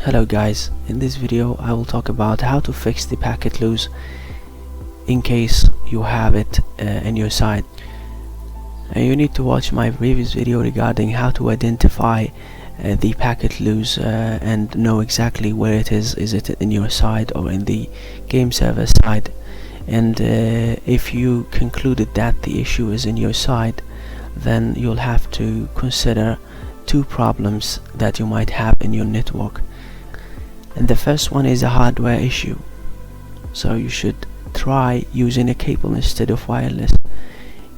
Hello guys, in this video I will talk about how to fix the packet loss in case you have it in your site. You need to watch my previous video regarding how to identify the packet loss and know exactly where it is. Is it in your site or in the game server side? And if you concluded that the issue is in your site, then you'll have to consider two problems that you might have in your network. And the first one is a hardware issue, so you should try using a cable instead of wireless.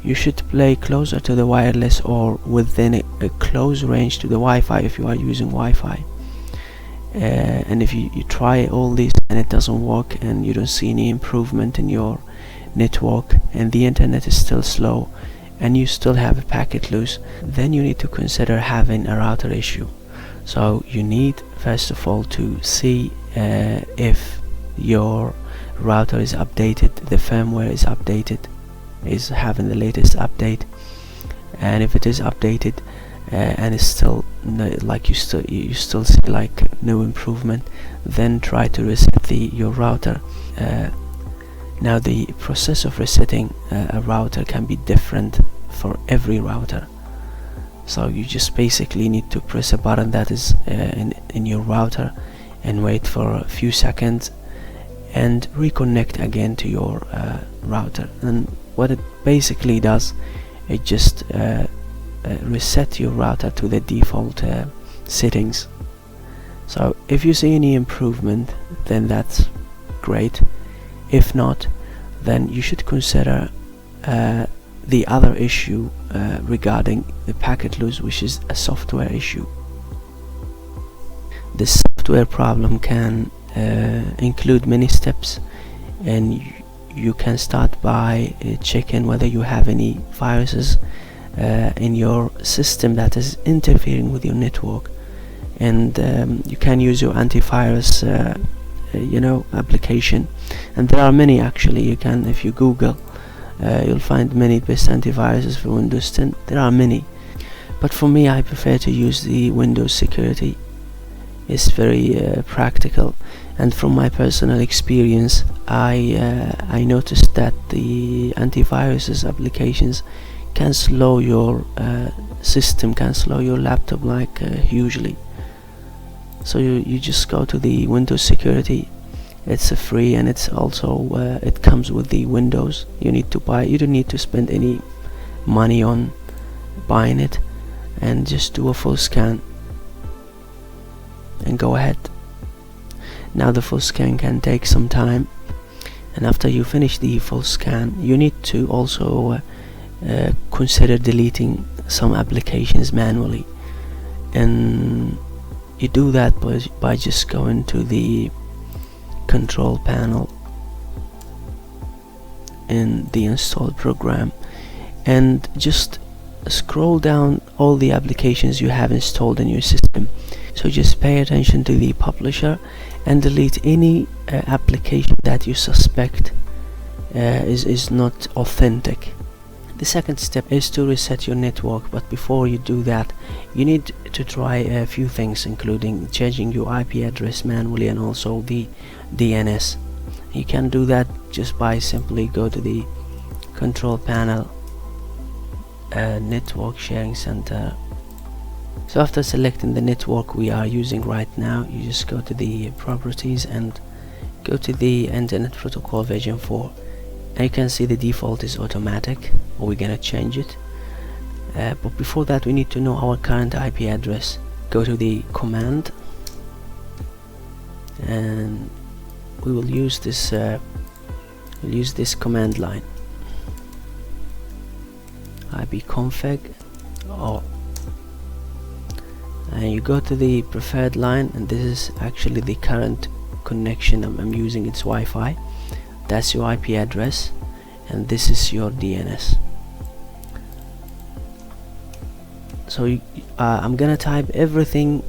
You should play closer to the wireless or within a close range to the Wi-Fi if you are using Wi-Fi. And if you try all this and it doesn't work and you don't see any improvement in your network and the internet is still slow and you still have a packet loss, then you need to consider having a router issue. So you need first of all to see if your router is updated, the firmware is updated, is having the latest update, and if it is updated and it's still like you still see like no improvement, then try to reset your router. Now the process of resetting a router can be different for every router. So you just basically need to press a button that is in your router and wait for a few seconds and reconnect again to your router. And what it basically does, it just reset your router to the default settings. So if you see any improvement, then that's great. If not, then you should consider the other issue regarding the packet loss, which is a software issue. The software problem can include many steps, and you can start by checking whether you have any viruses in your system that is interfering with your network. And you can use your antivirus application, and there are many actually. You can, if you Google, you'll find many best antiviruses for Windows 10. There are many, but for me I prefer to use the Windows Security. It's very practical, and from my personal experience I noticed that the antiviruses applications can slow your system, can slow your laptop like hugely. So you just go to the Windows Security. It's free, and it's also it comes with the Windows. You don't need to spend any money on buying it, and just do a full scan and go ahead. Now the full scan can take some time, and after you finish the full scan, you need to also consider deleting some applications manually, and you do that by just going to the control panel in the installed program and just scroll down all the applications you have installed in your system. So just pay attention to the publisher and delete any application that you suspect is not authentic. The second step is to reset your network, but before you do that, you need to try a few things, including changing your IP address manually and also the DNS. You can do that just by simply go to the control panel, network sharing center. So after selecting the network we are using right now, you just go to the properties and go to the Internet Protocol version 4. And you can see the default is automatic, or we're gonna change it. But before that we need to know our current IP address. Go to the command, and we will use this command line, ipconfig, and you go to the preferred line, and this is actually the current connection I'm using. It's Wi-Fi. That's your IP address, and this is your DNS. So I'm gonna type everything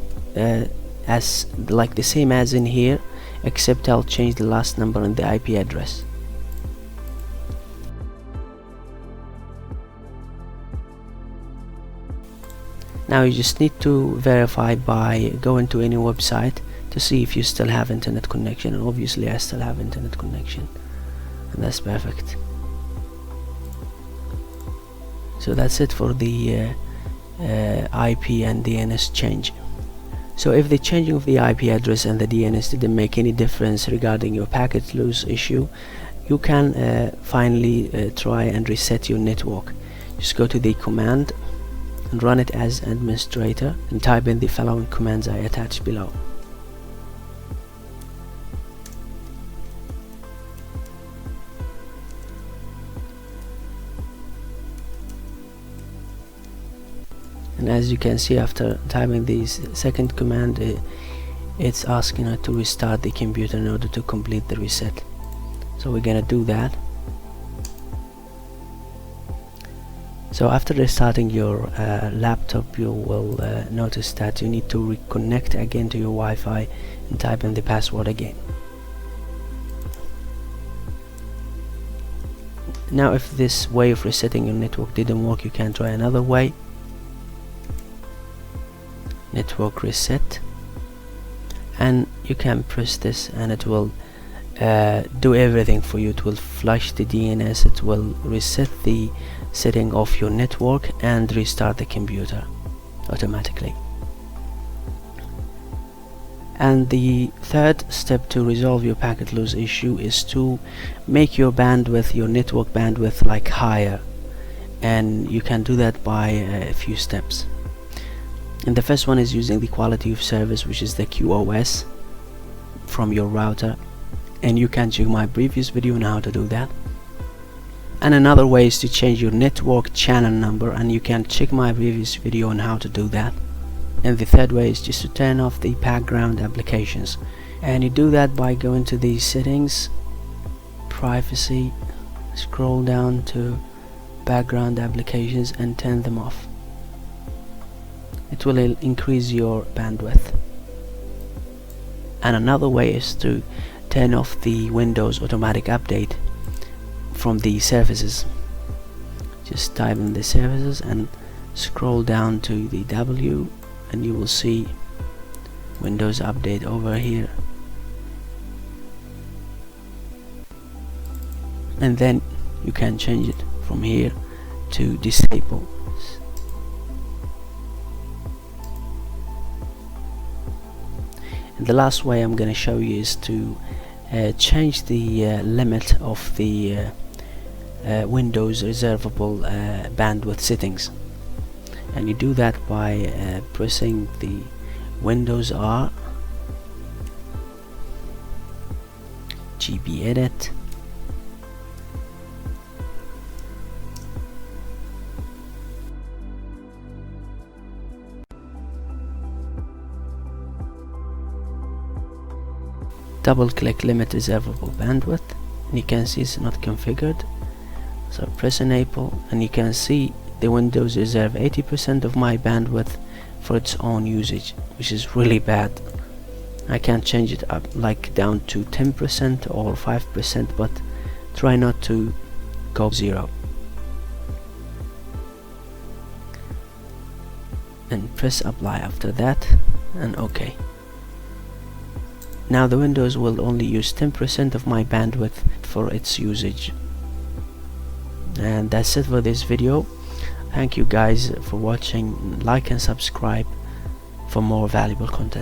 as like the same as in here, except I'll change the last number in the IP address. Now you just need to verify by going to any website, to see if you still have internet connection, and obviously I still have internet connection, and that's perfect. So that's it for the IP and DNS change. So if the changing of the IP address and the DNS didn't make any difference regarding your packet loss issue, you can finally try and reset your network. Just go to the command and run it as administrator and type in the following commands I attached below. And as you can see, after typing the second command, it's asking us to restart the computer in order to complete the reset. So we're gonna do that. So after restarting your laptop, you will notice that you need to reconnect again to your Wi-Fi and type in the password again. Now if this way of resetting your network didn't work, you can try another way. Network reset, and you can press this and it will do everything for you. It will flush the DNS, it will reset the setting of your network and restart the computer automatically. And the third step to resolve your packet loss issue is to make your bandwidth, your network bandwidth, like higher, and you can do that by a few steps. And the first one is using the quality of service, which is the QoS from your router, and you can check my previous video on how to do that. And another way is to change your network channel number, and you can check my previous video on how to do that. And the third way is just to turn off the background applications, and you do that by going to the settings, privacy, scroll down to background applications and turn them off. It will increase your bandwidth. And another way is to turn off the Windows automatic update from the services. Just type in the services and scroll down to the W, and you will see Windows update over here. And then you can change it from here to disable. And the last way I'm going to show you is to change the limit of the Windows Reservable bandwidth settings, and you do that by pressing the Windows R, GB edit, double click limit reservable bandwidth, and you can see it's not configured. So press enable, and you can see the Windows reserve 80% of my bandwidth for its own usage, which is really bad. I can change it up like down to 10% or 5%, but try not to go 0. And press apply after that, and OK. Now the Windows will only use 10% of my bandwidth for its usage. And that's it for this video. Thank you guys for watching. Like and subscribe for more valuable content.